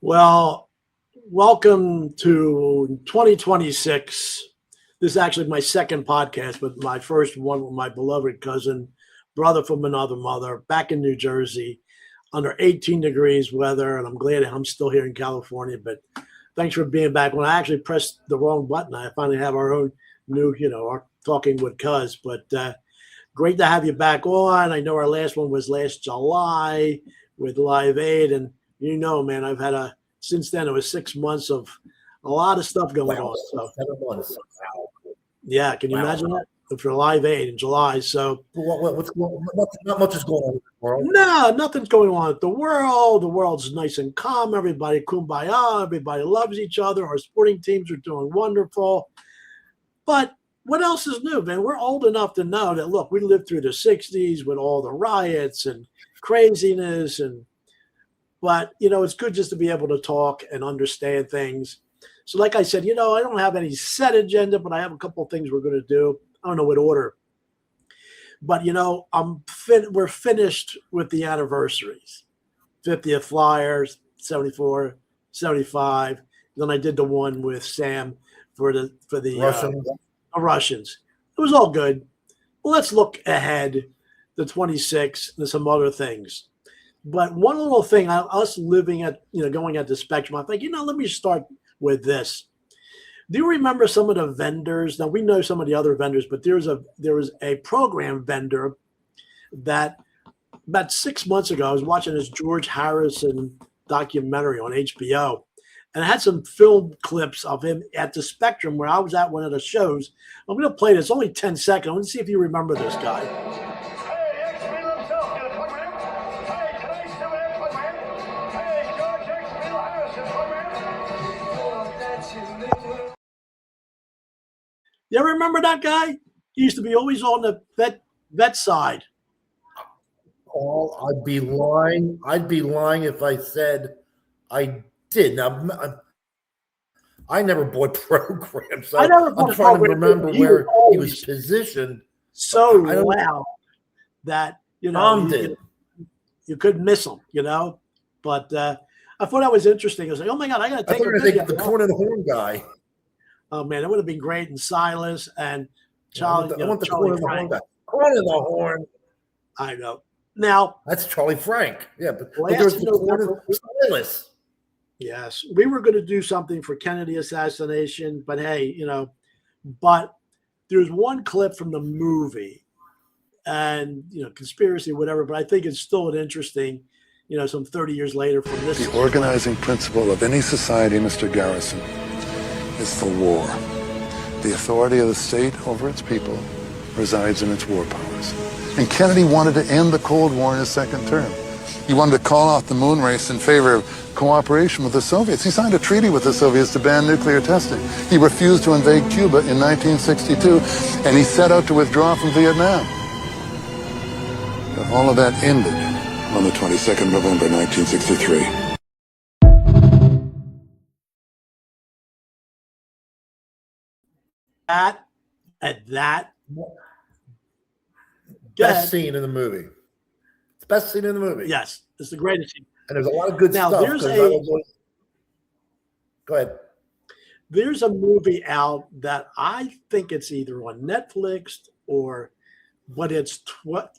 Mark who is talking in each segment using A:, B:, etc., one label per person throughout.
A: Well, welcome to 2026. This is actually my second podcast, but my first one with my beloved cousin, brother from another mother, back in New Jersey, under 18 degrees weather. And I'm glad I'm still here in California. But thanks for being back. When I actually pressed the wrong button, I finally have our own new, our talking with Cuz. But great to have you back on. I know our last one was last July with Live Aid. And man, since then it was 6 months of a lot of stuff going on. So
B: 7 months. Wow.
A: Yeah, can you imagine that? For Live Aid in July. So
B: what's going on? Not much is going on in the world.
A: No, nothing's going on at the world. The world's nice and calm. Everybody kumbaya. Everybody loves each other. Our sporting teams are doing wonderful. But what else is new, man? We're old enough to know that, look, we lived through the 60s with all the riots and craziness. But it's good just to be able to talk and understand things. So like I said, I don't have any set agenda, but I have a couple of things we're going to do. I don't know what order. But, we're finished with the anniversaries. 50th Flyers, 74, 75. Then I did the one with Sam for the Russians. It was all good. Well, let's look ahead to 26 and some other things. But one little thing, us living at, going at the Spectrum, I think, let me start with this. Do you remember some of the vendors? Now, we know some of the other vendors, but there was a program vendor that about 6 months ago, I was watching this George Harrison documentary on HBO, and it had some film clips of him at the Spectrum where I was at one of the shows. I'm going to play this, only 10 seconds. I want to see if you remember this guy. You ever remember that guy? He used to be always on the vet side.
B: Oh, I'd be lying. I'd be lying if I said I did. Now, I never bought programs. I'm trying to remember where he was positioned.
A: So loud that you couldn't miss him. But I thought that was interesting. I was like, oh my God, I got to take
B: the corner of the horn guy.
A: Oh man, that would have been great. And Silas and Charlie.
B: I want the corner of the horn guy. Corner of the horn.
A: I know. Now
B: that's Charlie Frank. Yeah, but there's the corner of Silas.
A: Yes, we were going to do something for Kennedy assassination, but hey, but there's one clip from the movie, and conspiracy, whatever. But I think it's still an interesting, some 30 years later from this.
C: The organizing principle of any society, Mr. Garrison, is the war. The authority of the state over its people resides in its war powers. And Kennedy wanted to end the Cold War in his second term. He wanted to call off the moon race in favor of cooperation with the Soviets. He signed a treaty with the Soviets to ban nuclear testing. He refused to invade Cuba in 1962, and he set out to withdraw from Vietnam. But all of that ended on the 22nd of November, 1963.
A: That
B: best scene in the movie. It's the best scene in the movie.
A: Yes, it's the greatest scene.
B: And there's a lot of good stuff. Go ahead.
A: There's a movie out that I think it's either on Netflix but it's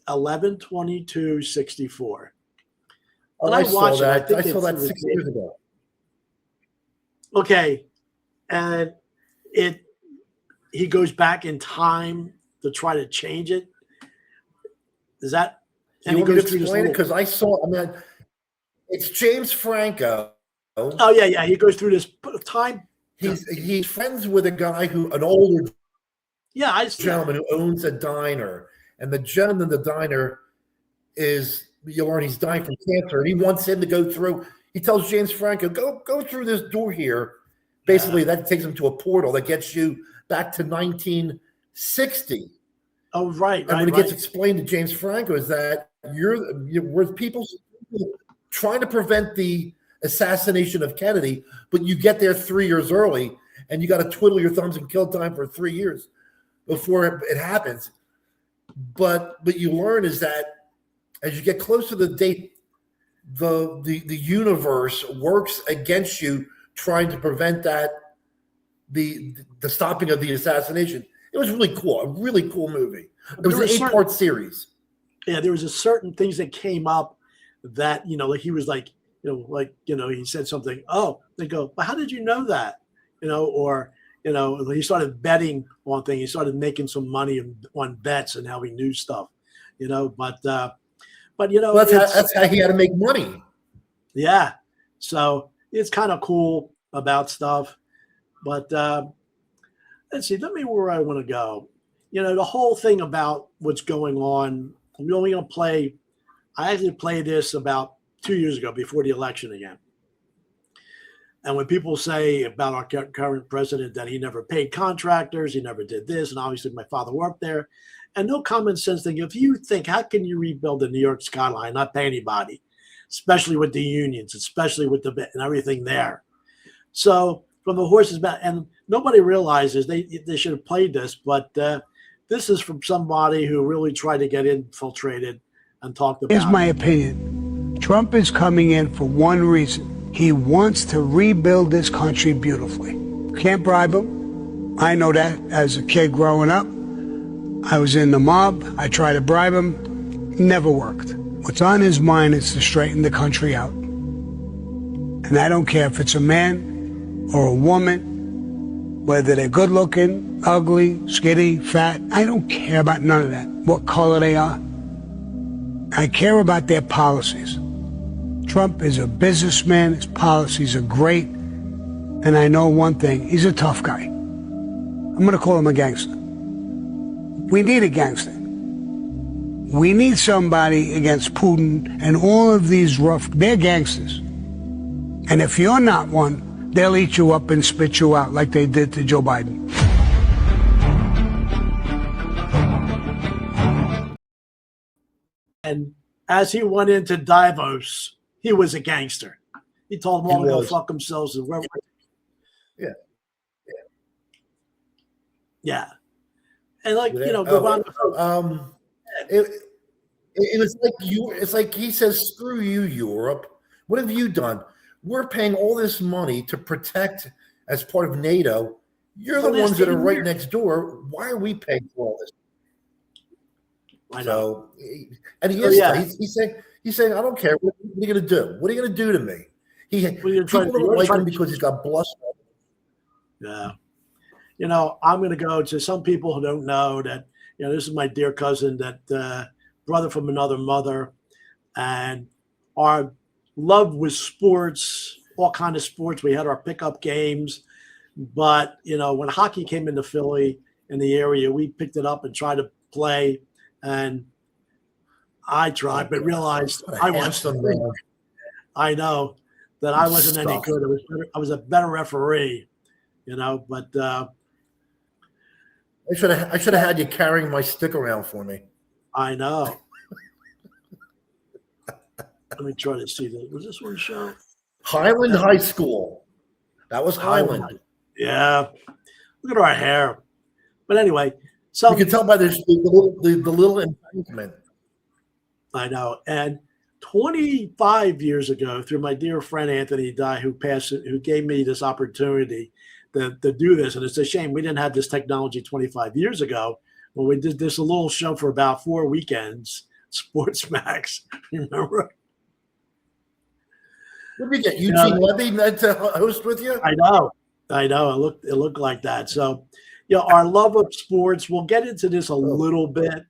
A: 11/22/64.
B: I watched that. I saw that 6 years ago.
A: Okay, and he goes back in time to try to change it. Is that?
B: And he goes through it because I saw. I mean, it's James Franco.
A: Oh yeah. He goes through this time.
B: He's friends with an older gentleman who owns a diner, and the gentleman in the diner is he's dying from cancer, and he wants him to go through. He tells James Franco, go through this door here. Basically, that takes him to a portal that gets you back to 1960.
A: Oh, right.
B: And when it gets explained to James Franco is that we're people trying to prevent the assassination of Kennedy, but you get there 3 years early, and you got to twiddle your thumbs and kill time for 3 years before it happens. But you learn is that as you get closer to the date the universe works against you, trying to prevent the stopping of the assassination. It was really cool, a really cool movie. It was an 8-part series.
A: Yeah, there was a certain things that came up that, like he was like, he said something. Oh, they go, but how did you know that? Or he started betting on things. He started making some money on bets and how he knew stuff. But
B: that's how he had to make money.
A: Yeah, so it's kind of cool about stuff. But let's see. Let me where I want to go. The whole thing about what's going on. I'm only going to play. I actually played this about 2 years ago before the election again. And when people say about our current president that he never paid contractors, he never did this, and obviously my father worked there, and no common sense thing. If you think, how can you rebuild the New York skyline, not pay anybody, especially with the unions, especially with the and everything there. So from the horse's back, and nobody realizes they should have played this, but this is from somebody who really tried to get infiltrated and talked about.
D: Here's my opinion. Trump is coming in for one reason. He wants to rebuild this country beautifully. Can't bribe him. I know that as a kid growing up. I was in the mob. I tried to bribe him. Never worked. What's on his mind is to straighten the country out. And I don't care if it's a man or a woman, whether they're good looking, ugly, skinny, fat. I don't care about none of that. What color they are. I care about their policies. Trump is a businessman. His policies are great. And I know one thing. He's a tough guy. I'm going to call him a gangster. We need a gangster. We need somebody against Putin and all of these they're gangsters. And if you're not one, they'll eat you up and spit you out like they did to Joe Biden.
A: And as he went into Davos, he was a gangster. He told them all to go fuck themselves. And
B: Yeah.
A: Yeah. And it
B: was like it's like he says, screw you, Europe. What have you done? We're paying all this money to protect as part of NATO. You're the ones that are right next door. Why are we paying for all this?
A: I know.
B: He's saying, I don't care. What are you going to do? What are you going to do to me? People don't like him because he's got bluster.
A: Yeah. I'm going to go to some people who don't know that, this is my dear cousin, that brother from another mother, and our love was sports, all kind of sports. We had our pickup games, but, when hockey came into Philly in the area, we picked it up and tried to play, and I tried, but realized I know that I wasn't any good. I was a better referee, but
B: I should have had you carrying my stick around for me.
A: I know. Let me try to see that. Was this one show?
B: Highland High School. That was Highland.
A: Yeah. Look at our hair. But anyway, so
B: you can tell by the little embankment.
A: I know. And 25 years ago, through my dear friend Anthony Dye, who gave me this opportunity to do this, and it's a shame we didn't have this technology 25 years ago when we did this little show for about 4 weekends, Sports Max. Remember?
B: What did we get? Eugene Levy to host with you?
A: I know. It looked like that. So, our love of sports. We'll get into this a little bit.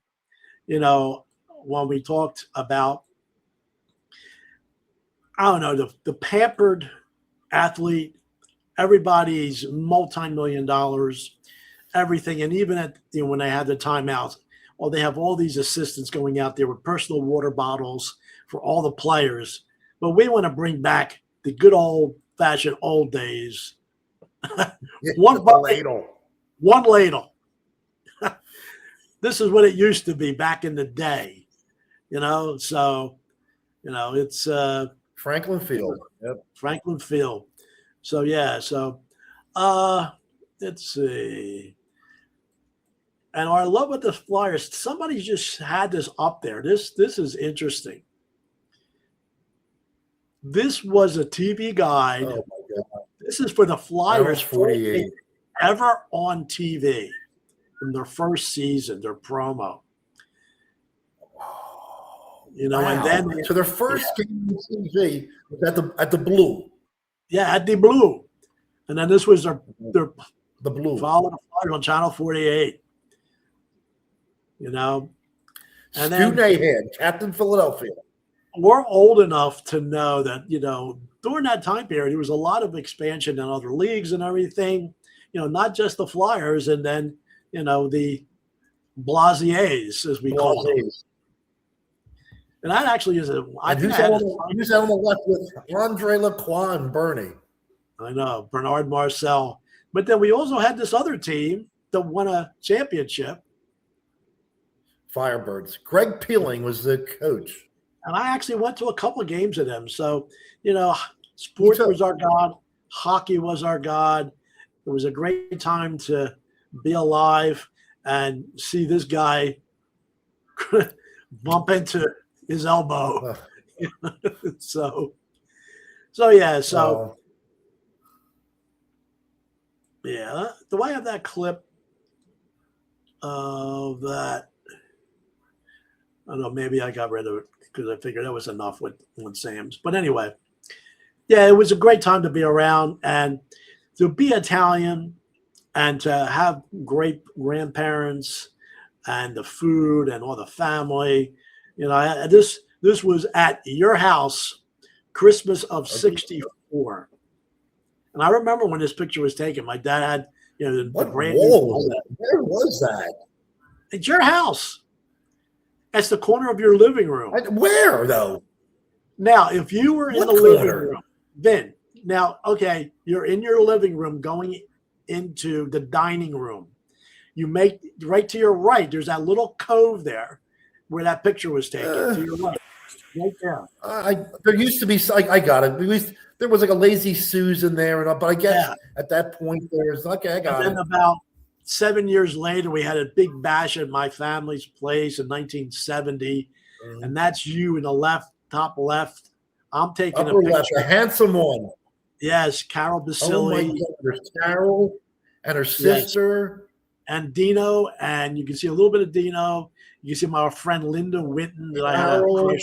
A: When we talked about, I don't know, the pampered athlete. Everybody's multi-million dollars, everything. And even when they have the timeouts, they have all these assistants going out there with personal water bottles for all the players. But we want to bring back the good old-fashioned old days. One ladle. This is what it used to be back in the day, So, it's
B: Franklin Field. Yep.
A: Franklin Field. So let's see. And our love with the Flyers, somebody just had this up there. This is interesting. This was a TV guide.
B: Oh my God.
A: This is for the Flyers.
B: 48.
A: Ever on TV in their first season, their promo. You know,
B: Wow.
A: and then
B: so their first game on TV was at the Blue.
A: Yeah, at the Blue. And then this was their
B: The Blue.
A: Follow the Flyers on Channel 48. You know. And
B: Stu
A: then
B: Nahan, Captain Philadelphia.
A: we're old enough to know that, you know, during that time period, there was a lot of expansion in other leagues and everything, you know, not just the Flyers and then, you know, the Blasiers, as we call them. And that actually is
B: who's out on the left with Andre Lacroix and Bernie?
A: I know, Bernard Marcel. But then we also had this other team that won a championship.
B: Firebirds. Greg Peeling was the coach.
A: And I actually went to a couple of games of them. So, you know, sports was our God. Hockey was our God. It was a great time to be alive and see this guy bump into his elbow. So yeah. So, yeah. Do I have that clip of that? I don't know. Maybe I got rid of it because I figured that was enough with Sam's. But anyway, yeah, it was a great time to be around and to be Italian and to have great grandparents and the food and all the family. You know, this was at your house, Christmas of '64. And I remember when this picture was taken, my dad had, you know, the brand new.
B: Where was that?
A: It's your house. That's the corner of your living room.
B: Where, though?
A: Now, if you were in the living room, then, now, okay, you're in your living room going into the dining room. You make right to your right, there's that little cove there where that picture was taken. To your right. Right there.
B: There used to be, I got it. There was like a Lazy Susan there, but I guess at that point there's, okay, I got it.
A: And then about 7 years later, we had a big bash at my family's place in 1970. And that's you in the top left. I'm taking
B: upper
A: a picture.
B: Left, a handsome one.
A: Yes, Carol Basile.
B: Oh my God, there's Carol and her sister.
A: Yes. And Dino, and you can see a little bit of Dino. You can see my friend Linda Winton that I had a crush.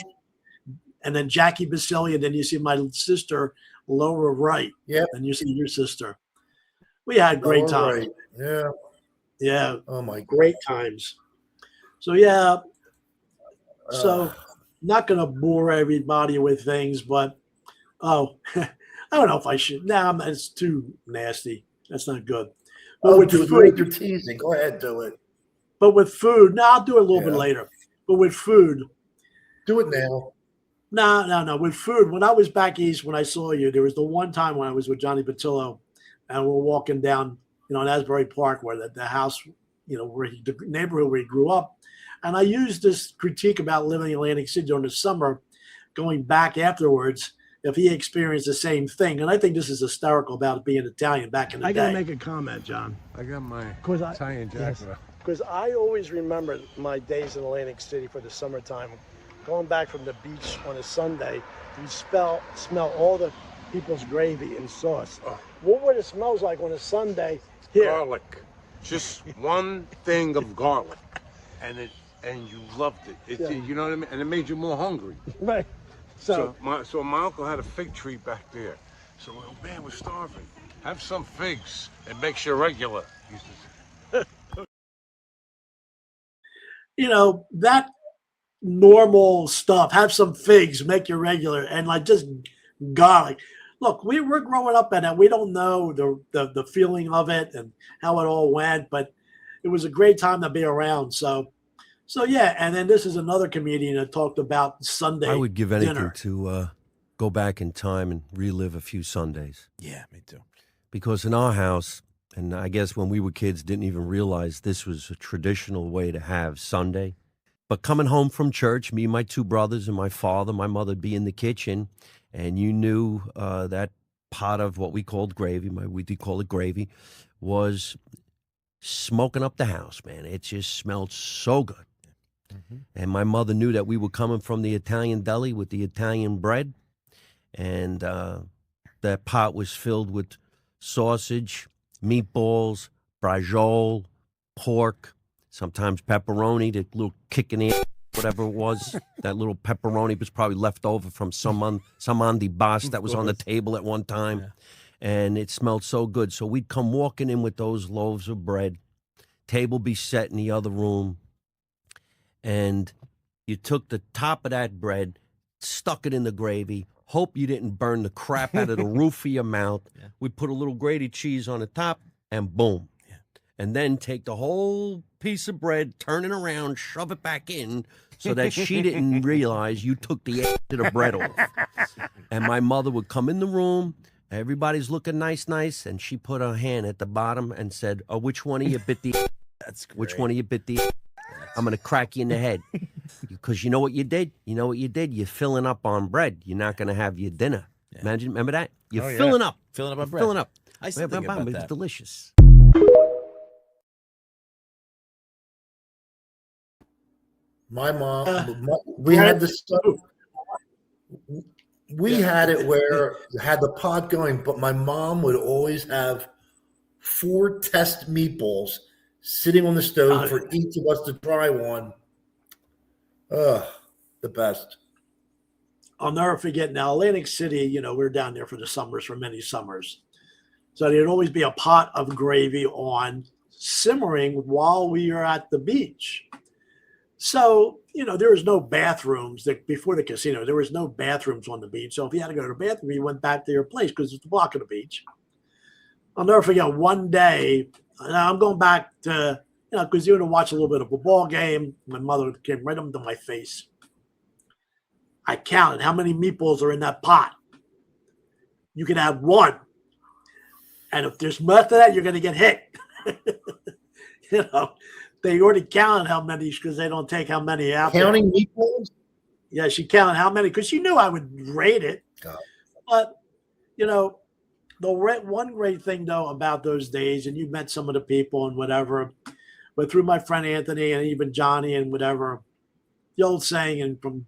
A: And then Jackie Basile, and then you see my sister lower right.
B: Yeah.
A: And you see your sister. We had great times.
B: Right. Yeah.
A: Yeah.
B: Oh my God.
A: Great times. So yeah. So not gonna bore everybody with things, but I don't know if I should. Nah, it's too nasty. That's not good. But with food,
B: you're teasing. Go ahead, do it.
A: But with food, I'll do it a little bit later. But with food,
B: do it now.
A: No. With food, when I was back east, when I saw you, there was the one time when I was with Johnny Patillo, and we're walking down, you know, in Asbury Park, where the house, you know, the neighborhood where he grew up, and I used this critique about living in Atlantic City during the summer, going back afterwards, if he experienced the same thing. And I think this is hysterical about being Italian back in the day.
E: I got to make a comment, John.
F: I got my Italian jacket.
E: Because I always remember my days in Atlantic City for the summertime. Going back from the beach on a Sunday, you smell all the people's gravy and sauce. What would it smells like on a Sunday here?
F: Garlic. Just one thing of garlic. And you loved it. You know what I mean? And it made you more hungry.
E: Right.
F: So my uncle had a fig tree back there. So, oh man, we're starving. Have some figs. It makes you regular. He says.
A: You know, that normal stuff, have some figs, make you regular, and like just garlic. Look, we're growing up in it. We don't know the feeling of it and how it all went, but it was a great time to be around. So yeah, and then this is another comedian that talked about Sunday.
G: I would give anything
A: dinner.
G: to go back in time and relive a few Sundays.
H: Yeah, me too.
G: Because in our house, and I guess when we were kids, didn't even realize this was a traditional way to have Sunday. But coming home from church, me, my two brothers, and my father, my mother would be in the kitchen, and you knew that pot of what we called gravy, we did call it gravy, was smoking up the house, man. It just smelled so good. Mm-hmm. And my mother knew that we were coming from the Italian deli with the Italian bread, and that pot was filled with sausage, meatballs, brajol, pork, sometimes pepperoni, the little kick in the ass, whatever it was. That little pepperoni was probably left over from some on the boss that was on the table at one time. Yeah. And it smelled so good. So we'd come walking in with those loaves of bread, table be set in the other room, and you took the top of that bread, stuck it in the gravy, hope you didn't burn the crap out of the roof of your mouth. Yeah. We'd put a little grated cheese on the top, and boom. Yeah. And then take the whole piece of bread, turn it around, shove it back in so that she didn't realize you took the end of the bread off. And my mother would come in the room, everybody's looking nice, and she put her hand at the bottom and said, "Oh, which one of you bit the That's great. Which one of you bit the I'm going to crack you in the head." Because you know what you did? You're filling up on bread. You're not going to have your dinner. Yeah. Remember that? You're filling up.
H: Filling up on bread.
G: Filling up.
H: I still think about that.
G: It's delicious.
B: My mom, we had this stuff. We had it where you had the pot going, but my mom would always have 4 test meatballs sitting on the stove for each of us to try one. The best.
A: I'll never forget now, Atlantic City, we were down there for the summers, for many summers. So there'd always be a pot of gravy on simmering while we were at the beach. So, there was no bathrooms before the casino. There was no bathrooms on the beach. So if you had to go to the bathroom, you went back to your place because it's the block of the beach. I'll never forget one day, I'm going back to, because you want to watch a little bit of a ball game. My mother came right up to my face. I counted how many meatballs are in that pot. You can have 1. And if there's less of that, you're going to get hit. They already counted how many because they don't take how many out.
B: Counting meatballs?
A: Yeah, she counted how many because she knew I would rate it. God. But, the one great thing, though, about those days, and you met some of the people and whatever, but through my friend Anthony and even Johnny and whatever, the old saying, and from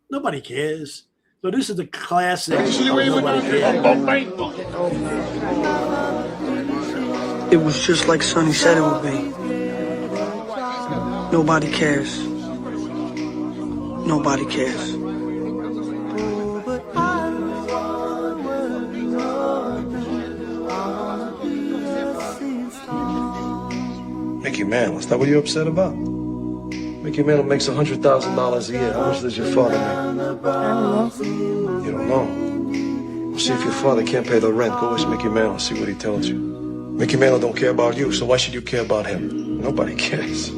A: nobody cares. So this is the classic. Nobody cares.
I: It was just like Sonny said it would be. Nobody cares. Nobody cares.
J: Mickey Mantle, is that what you're upset about? Mickey Mantle makes $100,000 a year. How much does your father make? I don't know. You don't know? Well, see, if your father can't pay the rent, go ask Mickey Mantle and see what he tells you. Mickey Mantle don't care about you, so why should you care about him? Nobody cares.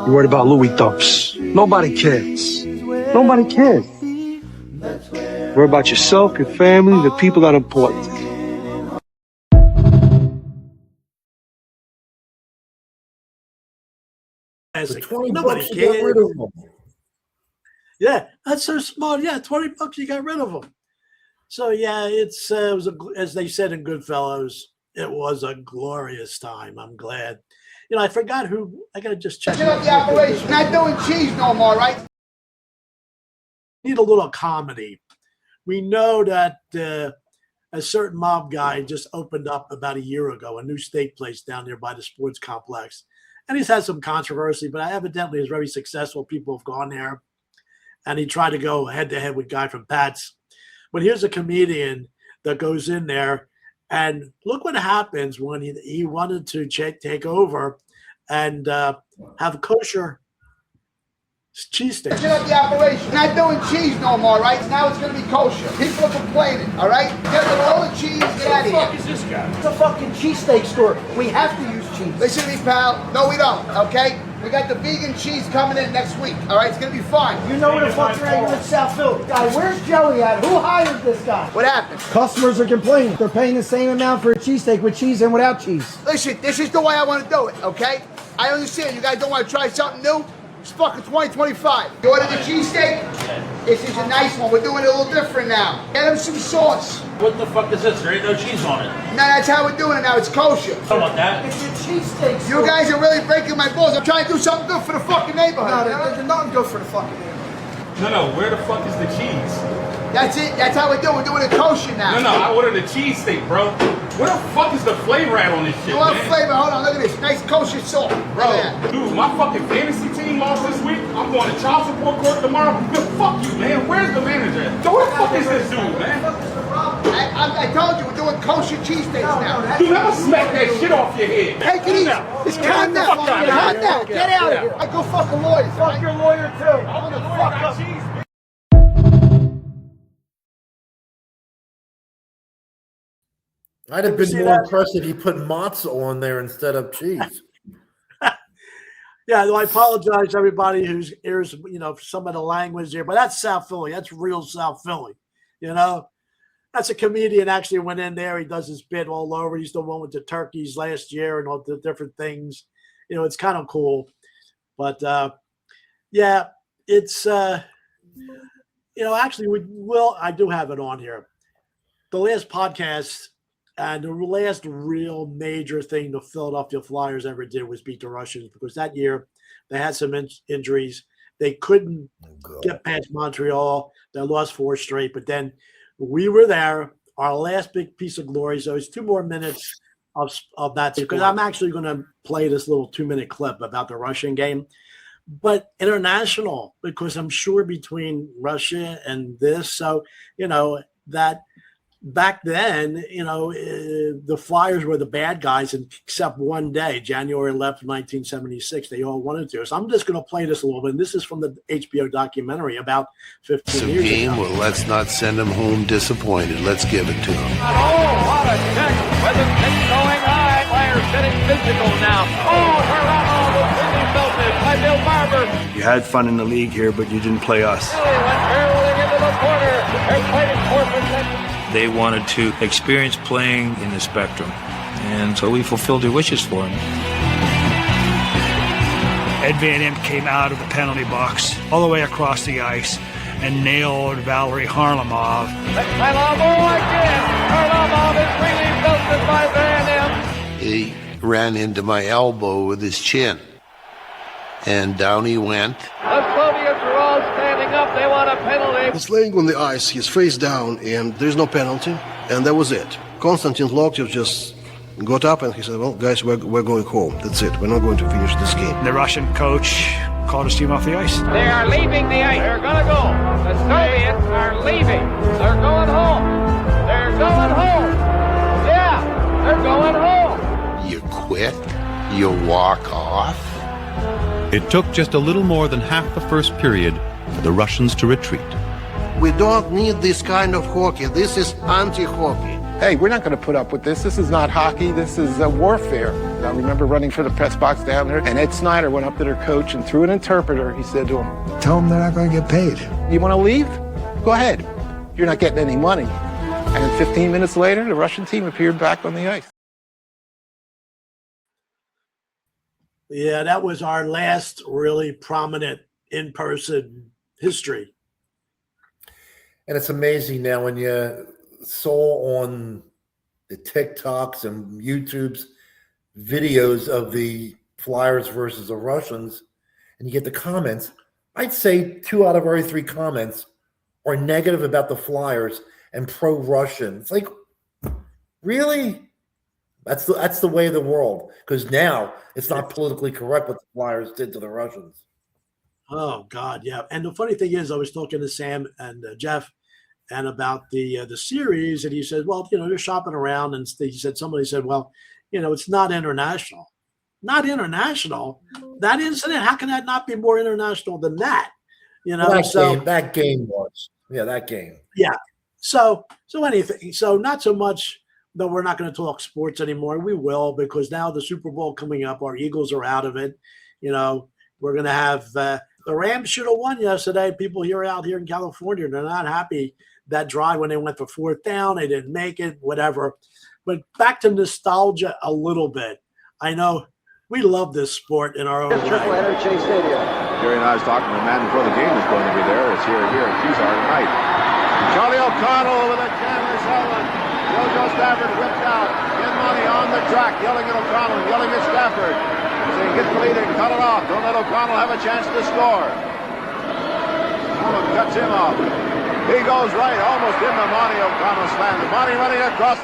I: You're worried about Louis Thumps. Nobody cares. Nobody cares. Worry about yourself, your family, the people that are important.
A: Nobody cares. Yeah, that's so smart. Yeah, $20, you got rid of them. So yeah, it was as they said in Goodfellas, it was a glorious time. I'm glad. I forgot who. I gotta just check.
K: Shut up the operation. Not doing cheese no more, right?
A: Need a little comedy. We know that a certain mob guy just opened up about a year ago a new steak place down there by the sports complex. And he's had some controversy, but evidently is very successful. People have gone there. And he tried to go head-to-head with Guy from Pat's. But here's a comedian that goes in there. And look what happens when he wanted to take over and have kosher cheesesteak.
K: Shut up the operation. Not doing cheese no more, right? Now it's going to be kosher. People are complaining, all right? Get a roll of cheese, get out of here.
F: What the fuck is this guy?
K: It's a fucking cheesesteak store. We have to use cheese. Listen to me, pal. No, we don't, okay? We got the vegan cheese coming in next week, all right? It's going to be fine.
E: You know where the fuck you're at? You're in South Philly. Guy, where's Joey at? Who hired this guy?
K: What happened?
E: Customers are complaining. They're paying the same amount for a cheesesteak with cheese and without cheese.
K: Listen, this is the way I want to do it, okay? I understand you guys don't want to try something new. It's fucking 2025. You ordered the cheesesteak? This is a nice one. We're doing it a little different now. Get him some sauce.
L: What the fuck is this? There ain't no cheese on it.
K: No, that's how we're doing it now. It's kosher.
L: I want that.
E: It's a cheesesteak.
K: You guys are really breaking my balls. I'm trying to do something good for the fucking neighborhood.
E: No, there's nothing good for the fucking neighborhood.
L: No, where the fuck is the cheese?
K: That's it. That's how we do. We're doing a kosher now.
L: No, I ordered a cheesesteak, bro. Where the fuck is the flavor at on this shit,
K: What
L: man?
K: flavor? Hold on. Look at this. Nice kosher salt.
L: Bro, dude, my fucking fantasy team lost this week. I'm going to child support court tomorrow. Yo, fuck you, man. Where's the manager? Where the fuck is this dude, man?
K: I told you, we're doing kosher cheesesteaks now.
L: Dude, I'm gonna smack that shit off your head.
K: Take it easy. Just calm down. Calm down. Get out of here. I go fuck a lawyer. Fuck your lawyer, too. I'm gonna fuck up.
B: I'd have been more impressed if he put matzah on there instead of cheese.
A: Yeah, I apologize to everybody who's hears, for some of the language here, but that's South Philly. That's real South Philly. That's a comedian actually went in there. He does his bit all over. He's the one with the turkeys last year and all the different things. It's kind of cool. But yeah, it's actually I do have it on here. The last podcast and the last real major thing the Philadelphia Flyers ever did was beat the Russians, because that year they had some injuries. They couldn't get past Montreal. They lost 4 straight, but then we were there, our last big piece of glory. So it's 2 more minutes of that, because I'm actually going to play this little 2-minute clip about the Russian game, but international, because I'm sure between Russia and this, so, that back then, the Flyers were the bad guys, and except one day, January 11th, 1976, they all wanted to. So I'm just going to play this a little bit. And this is from the HBO documentary about 15 years
H: game.
A: ago.
H: Well, let's not send them home disappointed. Let's give it to them.
M: Oh, what a check with the pitch going high. Flyers getting physical now. Oh, Toronto was really belted by Bill Barber.
N: You had fun in the league here, but you didn't play us.
M: Went barreling into the corner. They're fighting for possession.
N: They wanted to experience playing in the Spectrum, and so we fulfilled their wishes for him. Ed Van Impe came out of the penalty box all the way across the ice and nailed Valery Harlamov.
M: Harlamov again. Harlamov is really belted by Van Impe.
H: He ran into my elbow with his chin, and down he went.
M: The Soviets are all standing up. They want a penalty.
O: He's laying on the ice, he's face down, and there's no penalty, and that was it. Konstantin Loktev just got up and he said, well, guys, we're going home. That's it. We're not going to finish this game.
N: The Russian coach called his team off the ice.
M: They are leaving the ice. They're going to go. The Soviets are leaving. They're going home. They're going home. Yeah, they're going home.
H: You quit? You walk off?
P: It took just a little more than half the first period for the Russians to retreat.
O: We don't need this kind of hockey. This is anti-hockey.
Q: Hey, we're not going to put up with this. This is not hockey. This is warfare. I remember running for the press box down there, and Ed Snyder went up to their coach and through an interpreter, he said to him,
R: "Tell them they're not going to get paid.
Q: You want to leave? Go ahead. You're not getting any money." And 15 minutes later, the Russian team appeared back on the ice.
A: Yeah, that was our last really prominent in-person history.
B: And it's amazing now when you saw on the TikToks and YouTube's videos of the Flyers versus the Russians, and you get the comments, I'd say 2 out of every 3 comments are negative about the Flyers and pro-Russian. It's like, really? That's the way of the world, because now it's not politically correct what the Flyers did to the Russians.
A: Oh God, yeah. And the funny thing is, I was talking to Sam and Jeff, and about the series, and he said, "Well, they're shopping around," and somebody said, "Well, it's not international, not international. That incident, how can that not be more international than that?"
B: That game was, that game.
A: Yeah. So anything. So not so much. But we're not going to talk sports anymore. We will, because now the Super Bowl coming up, our Eagles are out of it. We're going to have the Rams should have won yesterday. People out here in California, they're not happy that drive when they went for 4th down. They didn't make it, whatever. But back to nostalgia a little bit. I know we love this sport in our own way.
S: Chase Stadium. Jerry and I was talking to the man before the game was going to be there. It's here at Kezar tonight. Charlie O'Connell with a canvas helmet. Joe Stafford whipped out. In money on the track, yelling at O'Connell, yelling at Stafford. Saying, get the lead and cut it off. Don't let O'Connell have a chance to score. O'Connell cuts him off. He goes right, almost into Monty O'Connell slams. Monty running across.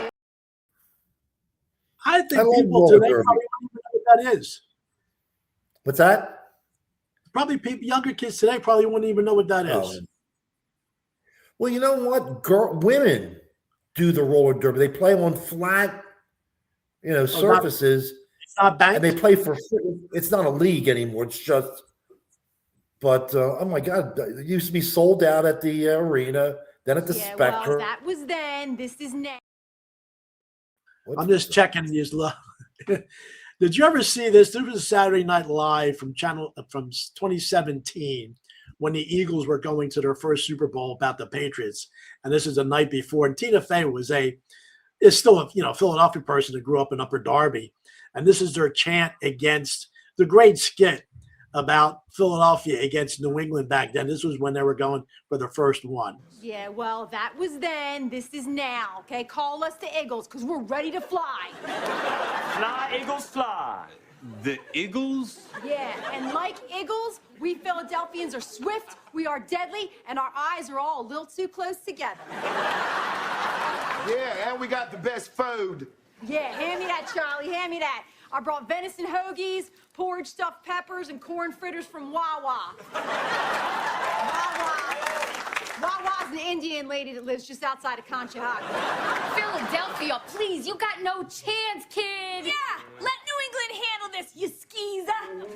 A: I think people today probably don't even know what that is.
B: What's that?
A: Probably younger kids today probably wouldn't even know what that is.
B: Well, you know what? Women do the roller derby. They play on flat, surfaces.
A: It's not banked.
B: And they play for. It's not a league anymore. It's just. But oh my God, it used to be sold out at the arena, then at the Spectrum.
R: Well, that was then. This is now.
A: I'm just checking these. Did you ever see this? This was Saturday Night Live from 2017 when the Eagles were going to their first Super Bowl about the Patriots, and this is the night before. And Tina Fey is still a Philadelphia person that grew up in Upper Darby, and this is their chant against the great skit about Philadelphia against New England back then. This was when they were going for the first one.
R: Yeah, well, that was then. This is now. Okay, call us the Eagles because we're ready to fly.
T: Fly, Eagles, fly. The Eagles?
R: Yeah, and like Eagles, we Philadelphians are swift, we are deadly, and our eyes are all a little too close together.
K: Yeah, and we got the best food.
R: Yeah, hand me that, Charlie, hand me that. I brought venison hoagies, porridge stuffed peppers, and corn fritters from Wawa. Wawa's an Indian lady that lives just outside of Conshohocken.
U: Philadelphia, please, you got no chance, kid.
R: Yeah, let New England handle this, you skeezer.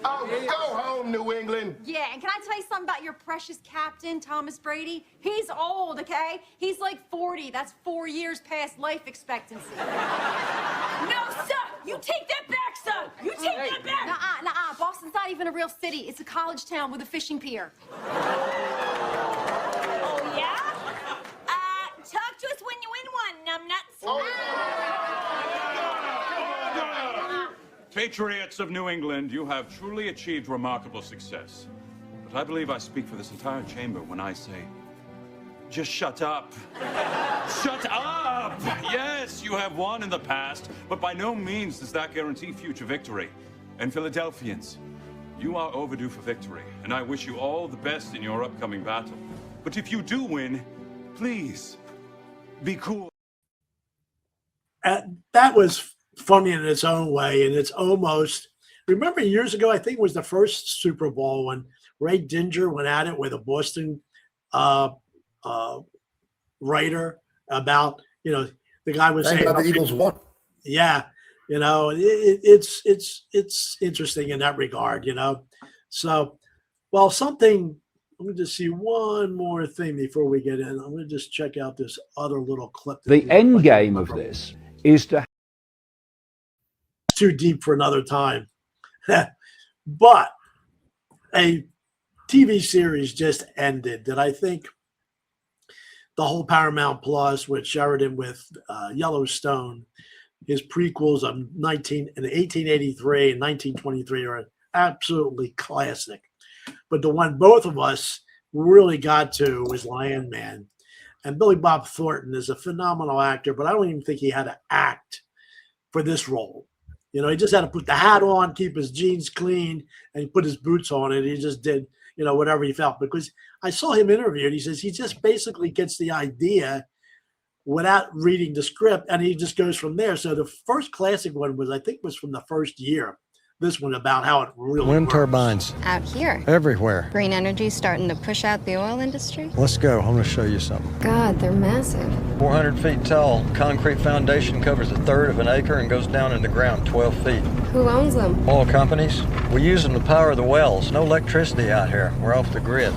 K: Oh, go home, New England.
R: Yeah, and can I tell you something about your precious captain, Thomas Brady? He's old, okay? He's like 40. That's 4 years past life expectancy.
U: No, sir! You take that back, sir! You take that back!
R: Nuh-uh. Boston's not even a real city. It's a college town with a fishing pier.
U: Oh, yeah? Talk to us when you win one, numbnuts.
T: Patriots of New England, you have truly achieved remarkable success. But I believe I speak for this entire chamber when I say, just shut up. Shut up! Yes, you have won in the past, but by no means does that guarantee future victory. And Philadelphians, you are overdue for victory, and I wish you all the best in your upcoming battle. But if you do win, please, be cool.
A: That was funny in its own way, and it's almost. Remember years ago, I think it was the first Super Bowl when Ray Dinger went at it with a Boston writer about the guy was saying
B: the Eagles won.
A: Yeah, it's interesting in that regard, So, well, something. Let me just see one more thing before we get in. I'm going to just check out this other little clip.
V: The end game of this is to.
A: Too deep for another time. But a TV series just ended that I think the whole Paramount Plus with Sheridan with Yellowstone, his prequels of 1883 and 1923 are absolutely classic. But the one both of us really got to was Landman. And Billy Bob Thornton is a phenomenal actor, but I don't even think he had to act for this role. He just had to put the hat on, keep his jeans clean, and he put his boots on, and he just did, whatever he felt. Because I saw him interviewed. He says he just basically gets the idea without reading the script, and he just goes from there. So the first classic one was from the first year. This one about how it really
W: Wind
A: works.
W: turbines.
X: Out here.
W: Everywhere.
X: Green energy starting to push out the oil industry.
W: Let's go. I'm going to show you something.
X: God, they're massive.
W: 400 feet tall. Concrete foundation covers a third of an acre and goes down in the ground 12 feet.
X: Who owns them?
W: Oil companies. We use them to power the wells. No electricity out here. We're off the grid.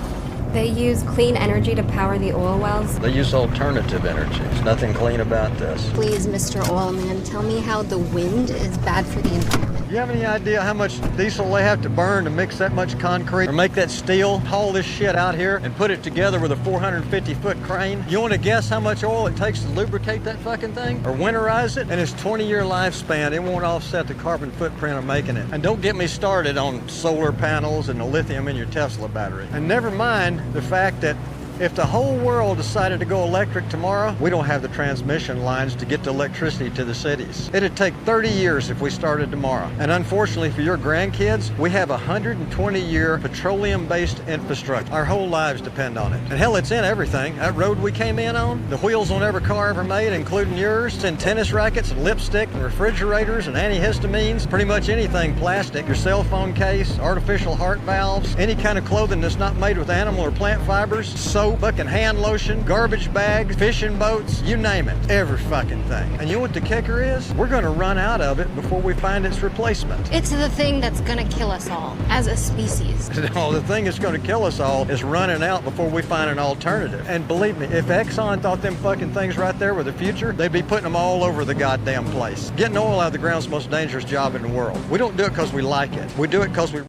X: They use clean energy to power the oil wells?
W: They use alternative energy. There's nothing clean about this.
X: Please, Mr. Oilman, tell me how the wind is bad for the environment.
W: Do you have any idea how much diesel they have to burn to mix that much concrete or make that steel, haul this shit out here and put it together with a 450-foot crane? You want to guess how much oil it takes to lubricate that fucking thing or winterize it? And its 20-year lifespan, it won't offset the carbon footprint of making it. And don't get me started on solar panels and the lithium in your Tesla battery. And never mind the fact that If the whole world decided to go electric tomorrow, we don't have the transmission lines to get the electricity to the cities. It'd take 30 years if we started tomorrow. And unfortunately for your grandkids, we have a 120-year petroleum-based infrastructure. Our whole lives depend on it. And hell, it's in everything. That road we came in on, the wheels on every car ever made, including yours, it's in tennis rackets and lipstick and refrigerators and antihistamines, pretty much anything plastic, your cell phone case, artificial heart valves, any kind of clothing that's not made with animal or plant fibers, soap, fucking hand lotion, garbage bags, fishing boats, you name it, every fucking thing. And you know what the kicker is? We're gonna run out of it before we find its replacement.
X: It's the thing that's gonna kill us all as a species.
W: No, the thing that's gonna kill us all is running out before we find an alternative. And believe me, if Exxon thought them fucking things right there were the future, they'd be putting them all over the goddamn place. Getting oil out of the ground's the most dangerous job in the world. We don't do it because we like it. We do it because we...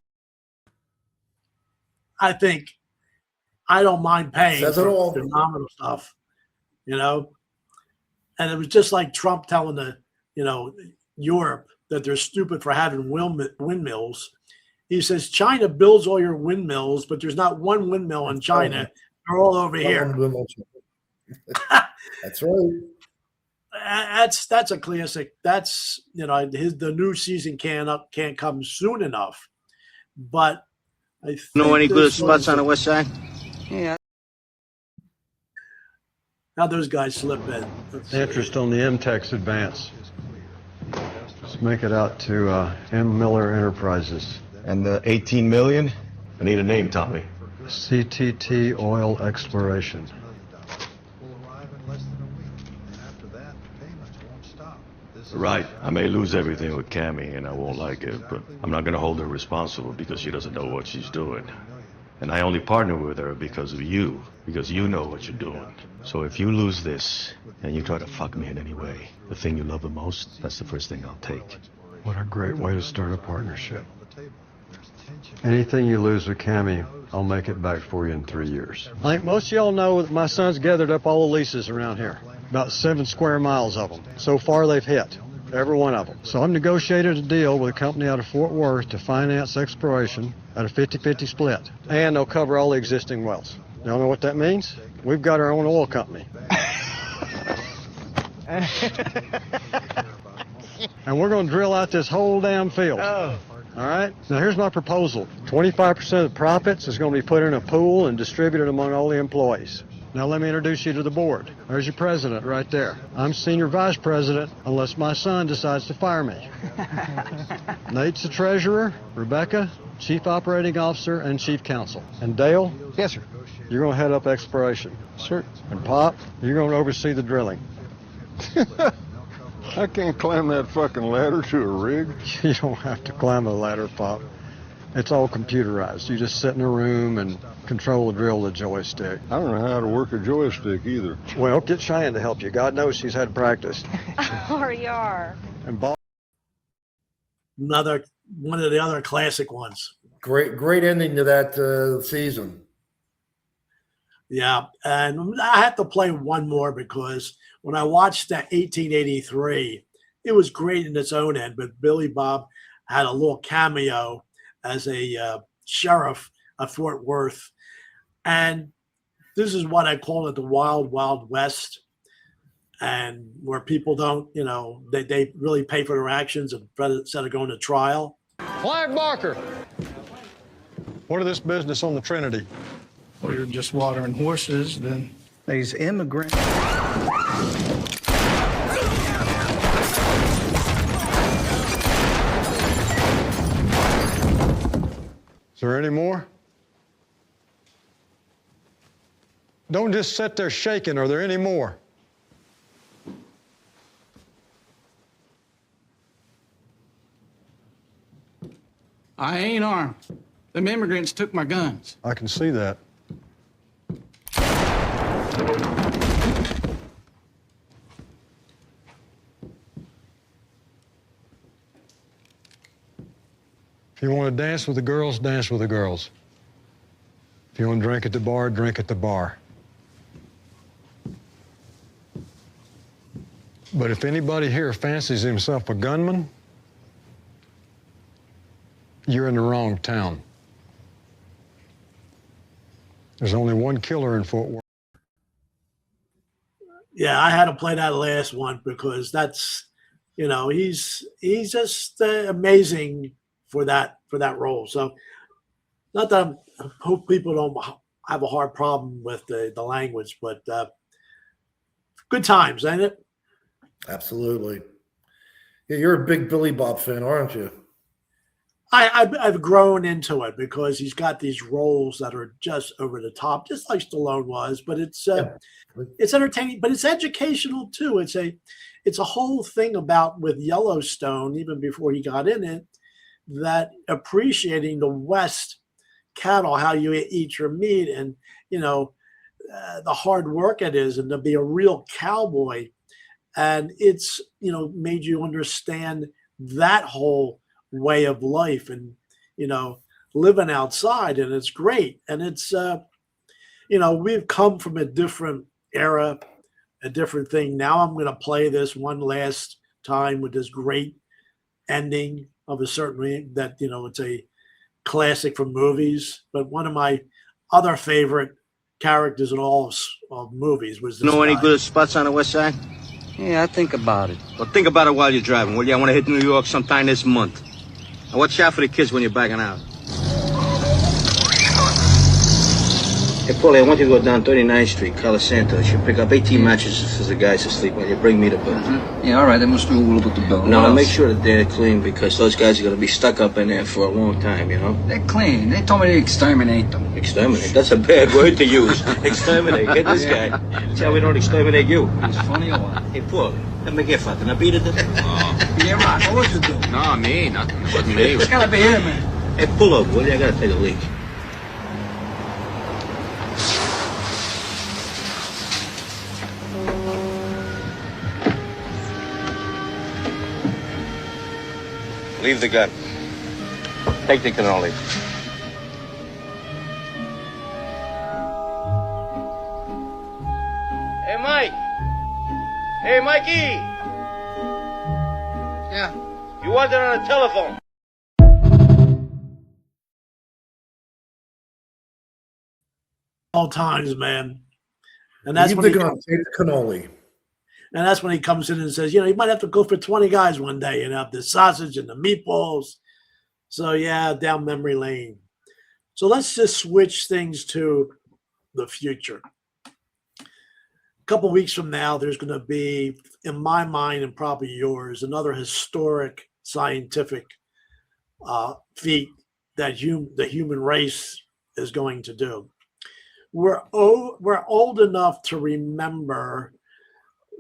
A: I think I don't mind paying
B: Says it all.
A: for phenomenal stuff, you know. And it was just like Trump telling the, Europe that they're stupid for having windmills. He says China builds all your windmills, but there's not one windmill in China. They're all over here.
B: That's right.
A: That's a classic. That's the new season can't come soon enough. But I think
C: know any good spots on the west side?
X: Yeah.
A: How those guys slip in.
W: Interest on the MTEX advance. Let's make it out to M. Miller Enterprises.
D: And the 18 million? I need a name, Tommy.
W: CTT Oil Exploration.
D: Right. I may lose everything with Cammy, and I won't like it, but I'm not going to hold her responsible because she doesn't know what she's doing. And I only partner with her because of you, because you know what you're doing. So if you lose this, and you try to fuck me in any way, the thing you love the most, that's the first thing I'll take.
W: What a great way to start a partnership. Anything you lose with Cammy, I'll make it back for you in 3 years. I think most of y'all know that my son's gathered up all the leases around here. About 7 square miles of them. So far they've hit. Every one of them. So I've negotiated a deal with a company out of Fort Worth to finance exploration at a 50-50 split. And they'll cover all the existing wells. Y'all know what that means? We've got our own oil company. And we're going to drill out this whole damn field. Oh. All right? Now here's my proposal. 25% of the profits is going to be put in a pool and distributed among all the employees. Now let me introduce you to the board. There's your president right there. I'm senior vice president unless my son decides to fire me. Nate's the treasurer, Rebecca, chief operating officer, and chief counsel. And Dale?
Q: Yes, sir.
W: You're going to head up exploration.
Q: Sure.
W: And Pop, you're going to oversee the drilling.
Q: I can't climb that fucking ladder to a rig.
W: You don't have to climb a ladder, Pop. It's all computerized. You just sit in a room and control the drill with a joystick.
Q: I don't know how to work a joystick either.
W: Well, get Cheyenne to help you. God knows she's had practice.
X: Or you are.
W: And Bob.
A: One of the other classic ones.
B: Great ending to that season.
A: Yeah, and I have to play one more because when I watched that 1883, it was great in its own end, but Billy Bob had a little cameo as a sheriff of Fort Worth. And this is what I call it, the Wild, Wild West, and where people don't, they really pay for their actions instead of going to trial.
W: Clive Barker. What of this business on the Trinity?
G: Well, you're just watering horses, then these immigrants.
W: Is there any more? Don't just sit there shaking. Are there any more?
G: I ain't armed. Them immigrants took my guns.
W: I can see that. If you want to dance with the girls, dance with the girls. If you want to drink at the bar, drink at the bar. But if anybody here fancies himself a gunman, you're in the wrong town.
E: There's only one killer in Fort Worth.
A: Yeah, I had to play that last one because that's, he's just amazing for that role. So, not that I hope people don't have a hard problem with the language, but good times, ain't it?
B: Absolutely. Yeah, you're a big Billy Bob fan, aren't you?
A: I've grown into it because he's got these roles that are just over the top, just like Stallone was. But it's entertaining, but it's educational too. It's a whole thing about with Yellowstone, even before he got in it, that appreciating the West cattle, how you eat your meat, and the hard work it is, and to be a real cowboy, and it's made you understand that whole way of life and living outside, and it's great. And it's we've come from a different era, a different thing. Now I'm going to play this one last time with this great ending of a certain that it's a classic from movies, but one of my other favorite characters in all of movies was this
C: Any
A: guy.
C: good spots on the west side?
F: Yeah, I think about it.
C: Well, think about it while you're driving, will you? I want to hit New York sometime this month. Now, watch out for the kids when you're backing out. Hey, Paulie, I want you to go down 39th Street, Cala Santos. You pick up 18 mattresses for the guys to sleep when you bring me the bill.
F: Yeah, all right, they must do a little bit the bill.
C: No, make sure that they're clean because those guys are going to be stuck up in there for a long time,
F: They're clean. They told me to exterminate them.
C: Exterminate? That's a bad word to use. Exterminate. Get this guy. See how we don't exterminate you.
F: It's funny or what?
C: Hey, Paulie, let me get fucking. I beat it.
F: Yeah, right. What you do?
L: No, me, nothing. It wasn't me.
F: It's gotta be him, man.
C: Hey, pull up, will you? I got to take a leak. Leave the gun. Take the cannoli.
M: Hey, Mike. Hey, Mikey.
F: Yeah.
M: You want it on the telephone?
A: All times, man. And that's
B: Leave
A: when
B: the gun, take the cannoli.
A: And that's when he comes in and says, you might have to go for 20 guys one day, the sausage and the meatballs. So, yeah, down memory lane. So let's just switch things to the future. A couple weeks from now, there's going to be, in my mind and probably yours, another historic scientific feat that the human race is going to do. We're old enough to remember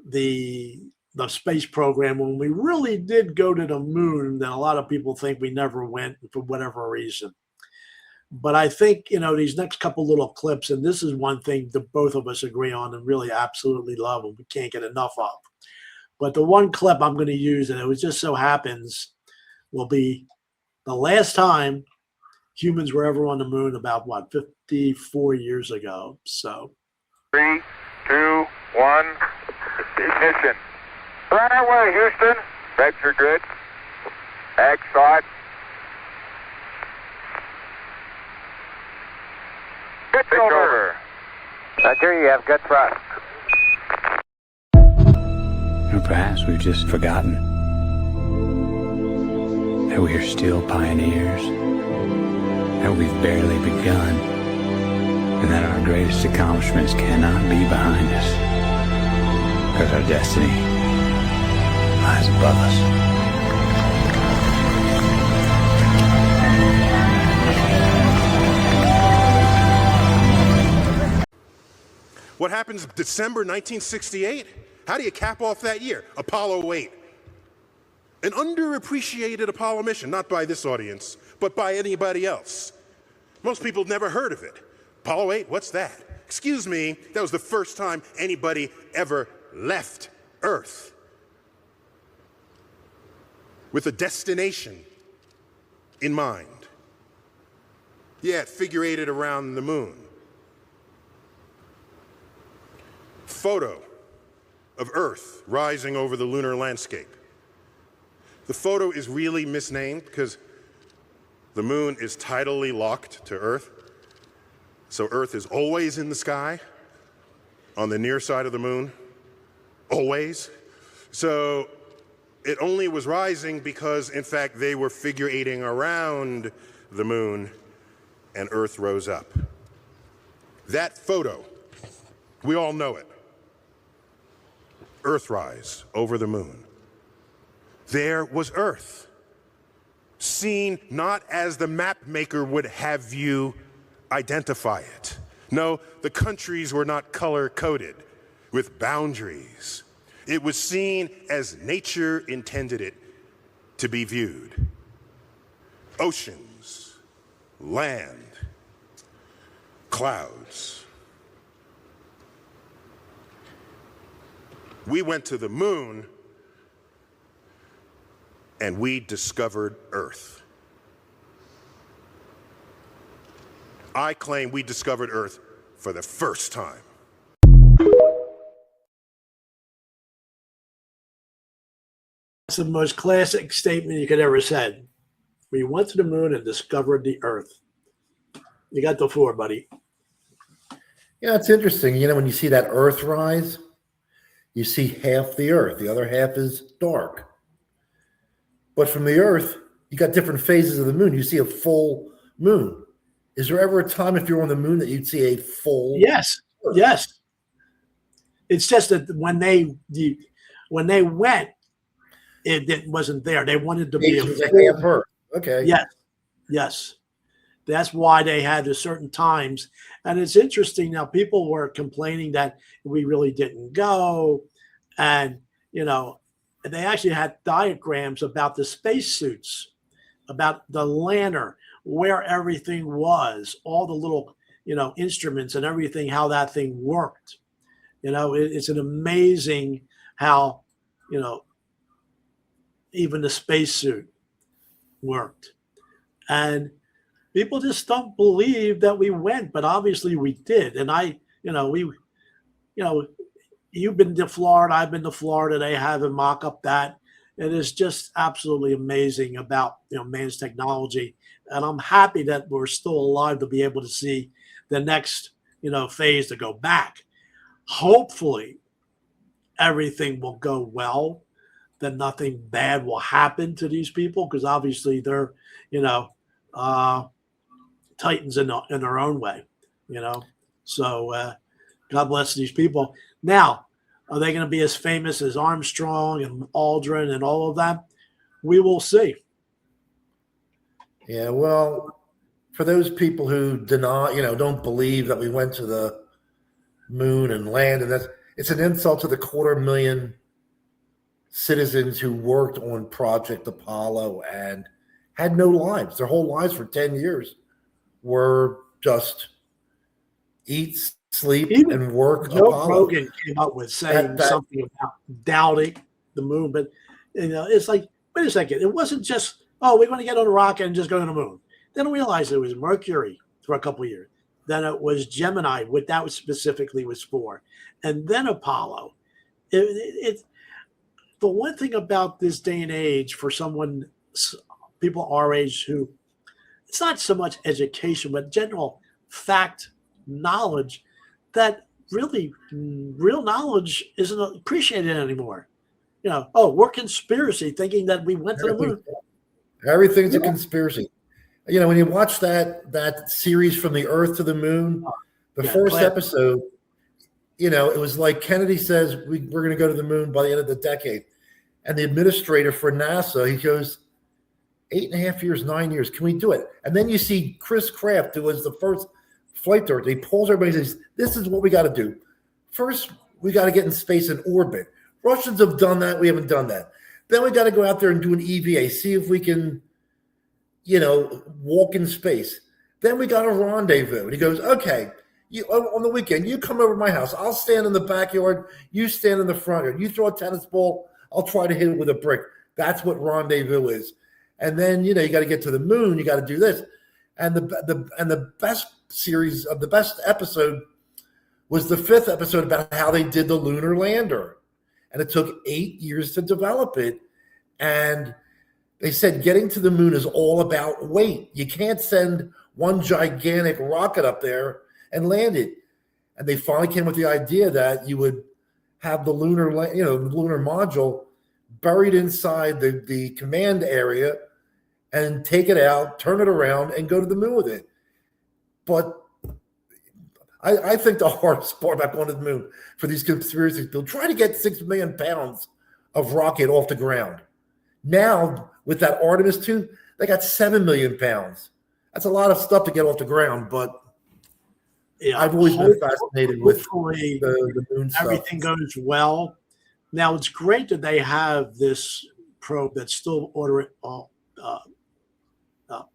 A: the space program when we really did go to the moon, that a lot of people think we never went for whatever reason. But I think, these next couple little clips, and this is one thing that both of us agree on and really absolutely love and we can't get enough of. But the one clip I'm going to use, and it just so happens, will be the last time humans were ever on the moon about, 54 years ago. So
I: 3, 2, 1, ignition. Right away, Houston. Regs are good. Ag thought. Pitch over. Roger, you have good thrust.
J: Or perhaps we've just forgotten that we are still pioneers, that we've barely begun, and that our greatest accomplishments cannot be behind us, because our destiny lies above us.
Y: What happens December 1968? How do you cap off that year? Apollo 8. An underappreciated Apollo mission, not by this audience, but by anybody else. Most people have never heard of it. Apollo 8, what's that? Excuse me, that was the first time anybody ever left Earth. With a destination in mind. Yeah, figure eighted around the moon. Photo of Earth rising over the lunar landscape. The photo is really misnamed because the moon is tidally locked to Earth. So Earth is always in the sky on the near side of the moon, always. So it only was rising because, in fact, they were figure eighting around the moon and Earth rose up. That photo, we all know it. Earthrise over the moon. There was Earth, seen not as the map maker would have you identify it. No, the countries were not color-coded with boundaries. It was seen as nature intended it to be viewed. Oceans, land, clouds. We went to the moon and we discovered Earth. I claim we discovered Earth for the first time.
A: That's the most classic statement you could ever said. We went to the moon and discovered the Earth. You got the floor, buddy.
B: Yeah, it's interesting. You know, when you see that Earth rise, you see half the Earth. The other half is dark. But from the Earth, you got different phases of the moon. You see a full moon. Is there ever a time if you're on the moon that you'd see a full?
A: Yes, Earth? Yes. It's just that when they went, it wasn't there. They wanted to be a
B: half Earth. Okay.
A: Yes, yes. That's why they had at certain times. And it's interesting now, people were complaining that we really didn't go. And, you know, they actually had diagrams about the spacesuits, about the lantern, where everything was, all the little, you know, instruments and everything, how that thing worked. You know, it's an amazing how, you know, even the spacesuit worked. And people just don't believe that we went, but obviously we did. And you've been to Florida, I've been to Florida. They have a mock-up that. It is just absolutely amazing about, you know, man's technology. And I'm happy that we're still alive to be able to see the next, you know, phase to go back. Hopefully everything will go well, that nothing bad will happen to these people, because obviously they're, you know, titans in their own way, you know. So God bless these people. Now, are they going to be as famous as Armstrong and Aldrin and all of that? We will see.
B: Yeah, well, for those people who deny, you know, don't believe that we went to the moon and landed, it's an insult to the 250,000 citizens who worked on Project Apollo and had no lives. Their whole lives for 10 years were just eat, sleep, and work.
A: Joe
B: Apollo.
A: Rogan came up with saying something about doubting the moon, but, you know, it's like, wait a second. It wasn't just, oh, we're going to get on a rocket and just go to the moon. Then realized it was Mercury for a couple of years. Then it was Gemini, what that was specifically was for. And then Apollo. The one thing about this day and age for someone, people our age, who it's not so much education, but general fact knowledge, that really real knowledge isn't appreciated anymore. You know, oh, we're conspiracy thinking that we went to the moon.
B: Everything's a conspiracy. You know, when you watch that series From the Earth to the Moon, the first episode, you know, it was like Kennedy says, we're going to go to the moon by the end of the decade. And the administrator for NASA, he goes, 8.5 years, 9 years, can we do it? And then you see Chris Kraft, who was the first flight director. He pulls everybody and says, this is what we got to do. First, we got to get in space in orbit. Russians have done that. We haven't done that. Then we got to go out there and do an EVA, see if we can, you know, walk in space. Then we got a rendezvous. And he goes, okay, you on the weekend, you come over to my house. I'll stand in the backyard. You stand in the front yard. You throw a tennis ball. I'll try to hit it with a brick. That's what rendezvous is. And then, you know, you got to get to the moon. You got to do this. And the best series of the best episode was the 5th episode about how they did the lunar lander. And it took 8 years to develop it. And they said getting to the moon is all about weight. You can't send one gigantic rocket up there and landed. And they finally came with the idea that you would have the lunar module buried inside the command area and take it out, turn it around, and go to the moon with it. But I think the hardest part about going to the moon for these conspiracies, they'll try to get 6 million pounds of rocket off the ground. Now, with that Artemis 2, they got 7 million pounds. That's a lot of stuff to get off the ground, but
A: yeah,
B: I've always been fascinated with
A: the
B: moon stuff.
A: Everything goes well. Now, it's great that they have this probe that's still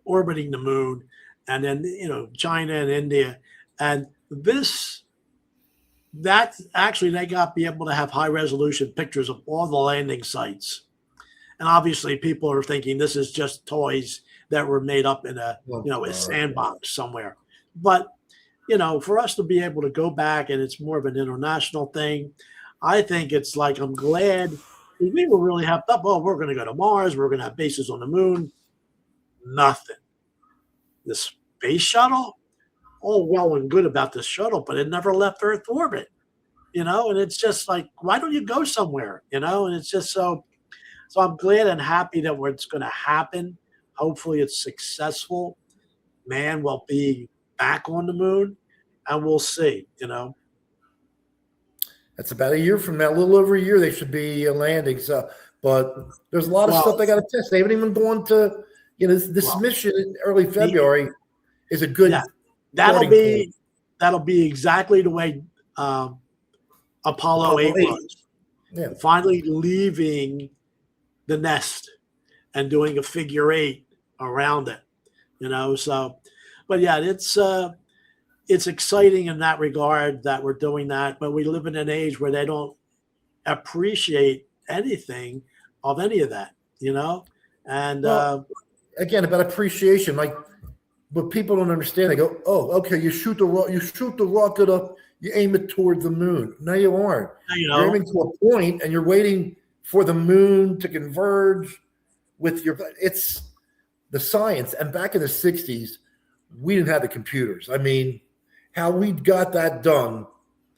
A: orbiting the moon, and then, China and India. And that actually they got be able to have high resolution pictures of all the landing sites. And obviously people are thinking this is just toys that were made up in a sandbox somewhere. But, for us to be able to go back, and it's more of an international thing, I think it's like, I'm glad we were really hyped up. Oh, we're going to go to Mars. We're going to have bases on the moon. Nothing. The space shuttle, all well and good about the shuttle, but it never left Earth orbit, and it's just like, why don't you go somewhere, and it's just so I'm glad and happy that it's going to happen. Hopefully it's successful. Man will be back on the moon, and we'll see,
B: That's about a year from now, a little over a year, they should be landing. So, but there's a lot of stuff they got to test. They haven't even gone to, this mission in early February is a good.
A: Yeah, that'll be exactly the way Apollo 8 was.
B: Yeah.
A: Finally leaving the nest and doing a figure 8 around it, So, but yeah, it's exciting in that regard that we're doing that. But we live in an age where they don't appreciate anything of any of that, And
B: again, about appreciation, but people don't understand. They go, "Oh, okay, you shoot the rocket up, you aim it toward the moon." No, you aren't. You're aiming to a point, and you're waiting for the moon to converge with your. It's the science. And back in the '60s, we didn't have the computers. I mean, how we got that done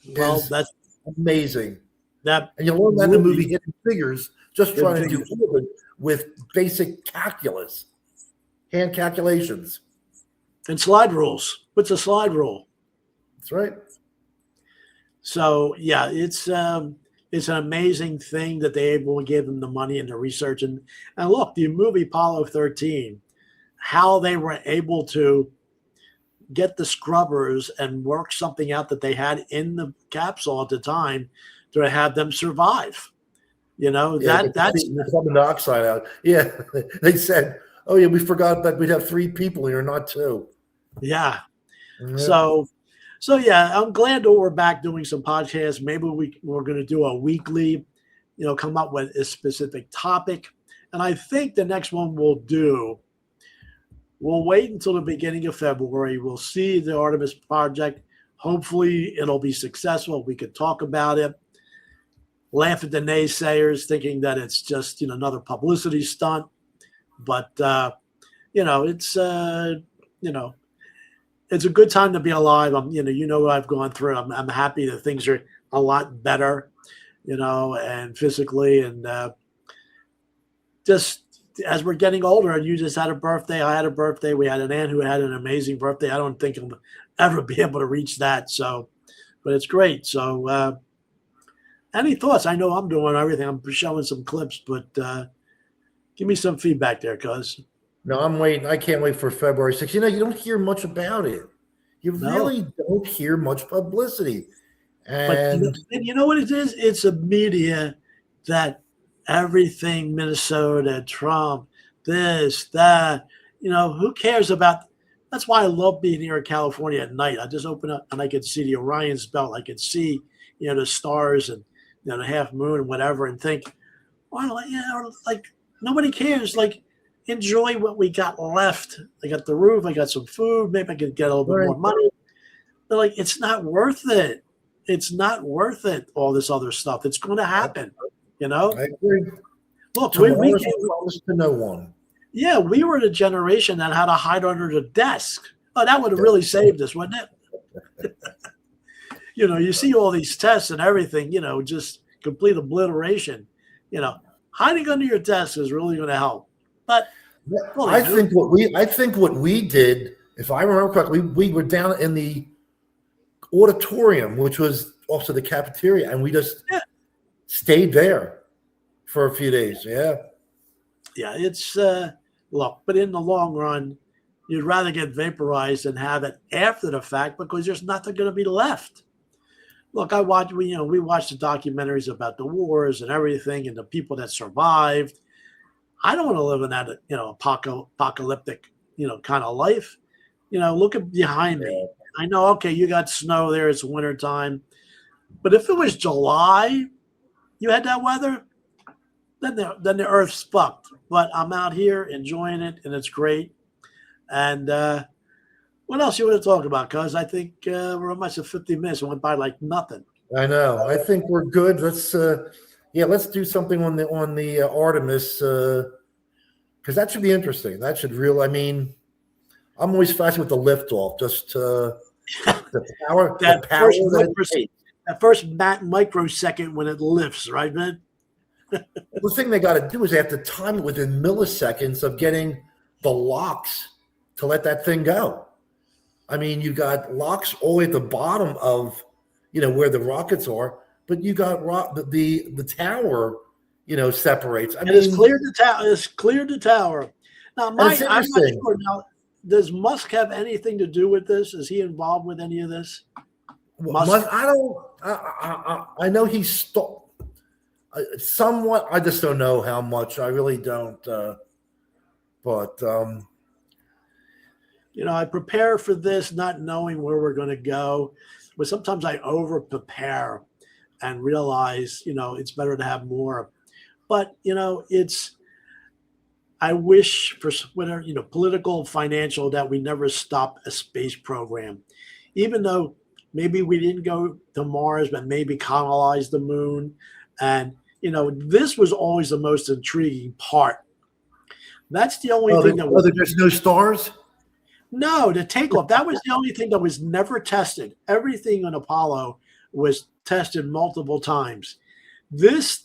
B: is that's amazing. And you learn that in the movie Hidden Figures, just trying to do orbit with basic calculus, hand calculations.
A: And slide rules. What's a slide rule?
B: That's right.
A: So yeah, it's an amazing thing that they able to give them the money and the research. And look, the movie Apollo 13, how they were able to get the scrubbers and work something out that they had in the capsule at the time to have them survive. That's
B: carbon dioxide out. Yeah, they said, "Oh yeah, we forgot that we'd have 3 people here, not 2."
A: Yeah. So yeah, I'm glad that we're back doing some podcasts. Maybe we're going to do a weekly, come up with a specific topic. And I think the next one we'll wait until the beginning of February. We'll see the Artemis project. Hopefully it'll be successful. We could talk about it, laugh at the naysayers thinking that it's just, another publicity stunt. But, it's a good time to be alive. What I've gone through. I'm happy that things are a lot better, and physically, and just as we're getting older. And you just had a birthday. I had a birthday. We had an aunt who had an amazing birthday. I don't think I'll ever be able to reach that. So, but it's great. So, any thoughts? I know I'm doing everything. I'm showing some clips, but give me some feedback there, cuz.
B: No, I'm waiting. I can't wait for February 6th. You don't hear much about it. You really don't hear much publicity. And
A: but you know what it is? It's a media that everything Minnesota, Trump, this, that, who cares about? That's why I love being here in California at night. I just open up and I can see the Orion's belt. I can see, the stars and the half moon and whatever, and think, well, like nobody cares. Like, enjoy what we got left. I got the roof. I got some food. Maybe I could get a little bit more money. But like, it's not worth it. It's not worth it. All this other stuff. It's going to happen.
B: I agree.
A: Look, we
B: promise to no one.
A: Yeah, we were the generation that had to hide under the desk. Oh, that would have really saved us, wouldn't it? You know, you see all these tests and everything, you know, just complete obliteration. You know, hiding under your desk is really going to help. But well,
B: I think what we did, if I remember correctly, we were down in the auditorium, which was also the cafeteria, and we just stayed there for a few days. Yeah.
A: Yeah, it's look, but in the long run, you'd rather get vaporized than have it after the fact because there's nothing going to be left. Look, we watched the documentaries about the wars and everything and the people that survived. I don't want to live in that, you know, apocalyptic, you know, kind of life. You know, look at behind me. I know, okay, you got snow there, it's wintertime. But if it was July, you had that weather, then the earth's fucked. But I'm out here enjoying it, and it's great. And what else you want to talk about? Because I think we're almost at 50 minutes. It went by like nothing.
B: I know. I think we're good. Let's do something on the Artemis because that should be interesting. That should I mean, I'm always fascinated with the liftoff. Just the power.
A: That first microsecond when it lifts, right, man?
B: The thing they got to do is they have to time it within milliseconds of getting the locks to let that thing go. I mean, you got locks all the way at the bottom of, you know, where the rockets are, but you got the tower, you know, separates. I mean,
A: it's cleared the tower. It's cleared the tower. Now, Mike, I'm not sure. Now, does Musk have anything to do with this? Is he involved with any of this?
B: Musk, I know he's somewhat. I just don't know how much. I really don't. But
A: you know, I prepare for this not knowing where we're going to go, but sometimes I over prepare and realize, you know, it's better to have more. But, you know, I wish for whatever, you know, political, financial, that we never stop a space program, even though maybe we didn't go to Mars, but maybe colonize the moon. And, you know, this was always the most intriguing part. That's the only thing that
B: there's no stars.
A: No, the takeoff. That was the only thing that was never tested. Everything on Apollo was tested multiple times. This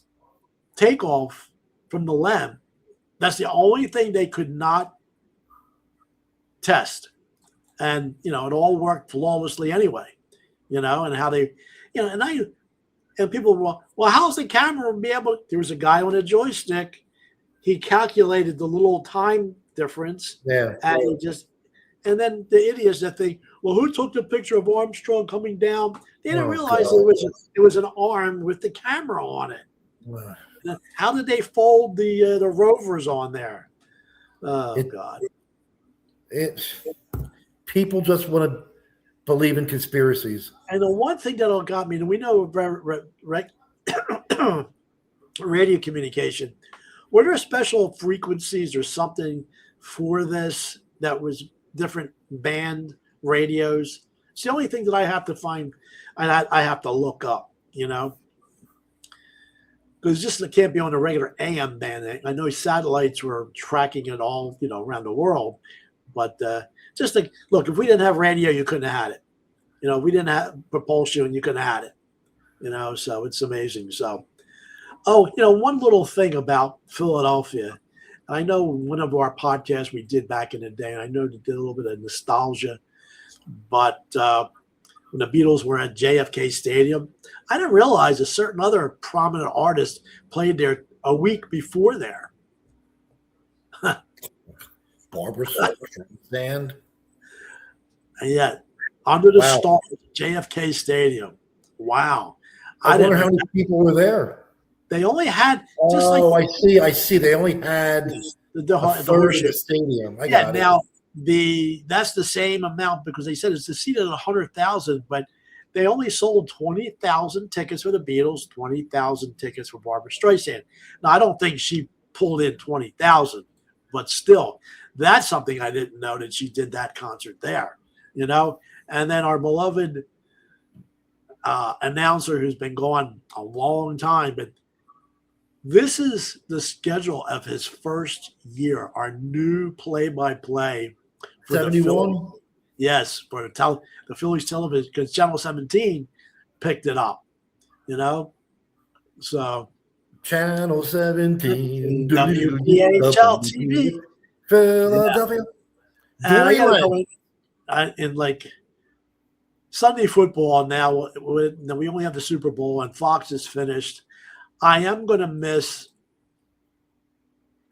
A: takeoff from the LEM, that's the only thing they could not test. And, you know, it all worked flawlessly anyway, you know, and how they, you know, and people were, well, how's the camera be able? There was a guy on a joystick. He calculated the little time difference.
B: Yeah.
A: And then the idiots that think, well, who took the picture of Armstrong coming down? They didn't realize it was an arm with the camera on it.
B: Wow.
A: How did they fold the rovers on there? Oh, God.
B: People just want to believe in conspiracies.
A: And the one thing that got me, and we know radio communication, were there special frequencies or something for this that was different band radios? It's the only thing that I have to find and I have to look up, you know, because just it can't be on a regular AM band. I know satellites were tracking it all, you know, around the world, but just like, look, if we didn't have radio, you couldn't have had it. You know, if we didn't have propulsion, you couldn't have had it, you know, so it's amazing. So, oh, you know, one little thing about Philadelphia. I know one of our podcasts we did back in the day, and I know they did a little bit of nostalgia, but when the Beatles were at JFK Stadium, I didn't realize a certain other prominent artist played there a week before there.
B: Barbara Streisand.
A: And yet, under the stars of JFK Stadium. Wow.
B: I wonder how many people were there.
A: They only had
B: I see. They only had the third of the stadium.
A: That's the same amount because they said it's the seat at 100,000, but they only sold 20,000 tickets for the Beatles, 20,000 tickets for Barbara Streisand. Now, I don't think she pulled in 20,000, but still, that's something I didn't know that she did that concert there, you know. And then our beloved announcer who's been gone a long time, but this is the schedule of his first year, our new play-by-play for
B: 71.
A: Yes, for the Phillies television, because Channel 17 picked it up, you know. So
B: Channel 17,
A: WPHL TV,
B: Philadelphia.
A: Yeah. And I gotta go in like Sunday football now. We only have the Super Bowl and Fox is finished. I am going to miss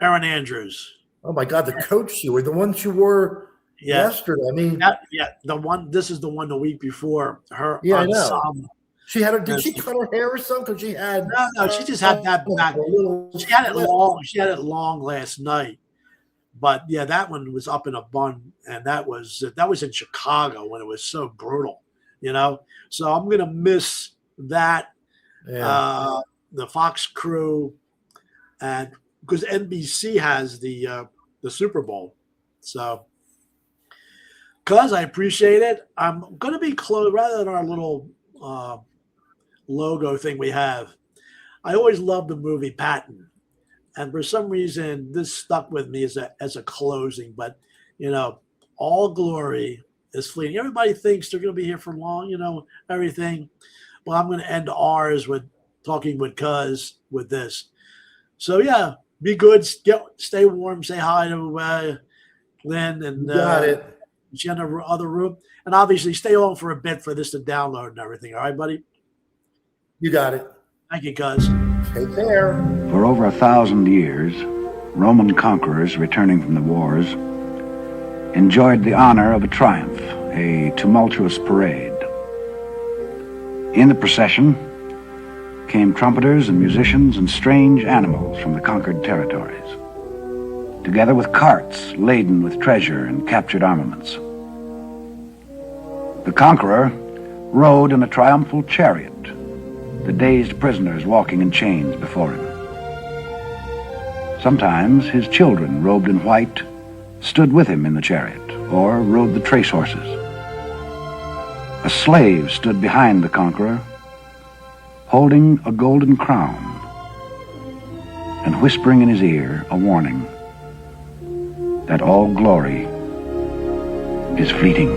A: Erin Andrews.
B: Oh my God, the coach you were, the one you wore yesterday. I mean,
A: the one. This is the one the week before her.
B: Yeah, I know. She had did she cut her hair or something? Because she had
A: no, she just had that back. She had it long. She had it long last night. But yeah, that one was up in a bun, and that was in Chicago when it was so brutal, you know. So I'm gonna miss that. Yeah. The Fox crew, and because NBC has the Super Bowl, so because I appreciate it, I'm gonna be close rather than our little logo thing we have. I always loved the movie Patton. And for some reason, this stuck with me as a closing. But, you know, all glory is fleeting. Everybody thinks they're going to be here for long, you know, everything. Well, I'm going to end ours with talking with Cuz with this. So, yeah, be good. Stay warm. Say hi to Lynn and
B: got it.
A: She in the other room. And obviously, stay on for a bit for this to download and everything. All right, buddy?
B: You got it.
A: Thank you, Cuz.
B: Take care.
H: For over 1,000 years, Roman conquerors returning from the wars enjoyed the honor of a triumph, a tumultuous parade. In the procession came trumpeters and musicians and strange animals from the conquered territories, together with carts laden with treasure and captured armaments. The conqueror rode in a triumphal chariot, the dazed prisoners walking in chains before him. Sometimes his children, robed in white, stood with him in the chariot or rode the trace horses. A slave stood behind the conqueror, holding a golden crown and whispering in his ear a warning that all glory is fleeting.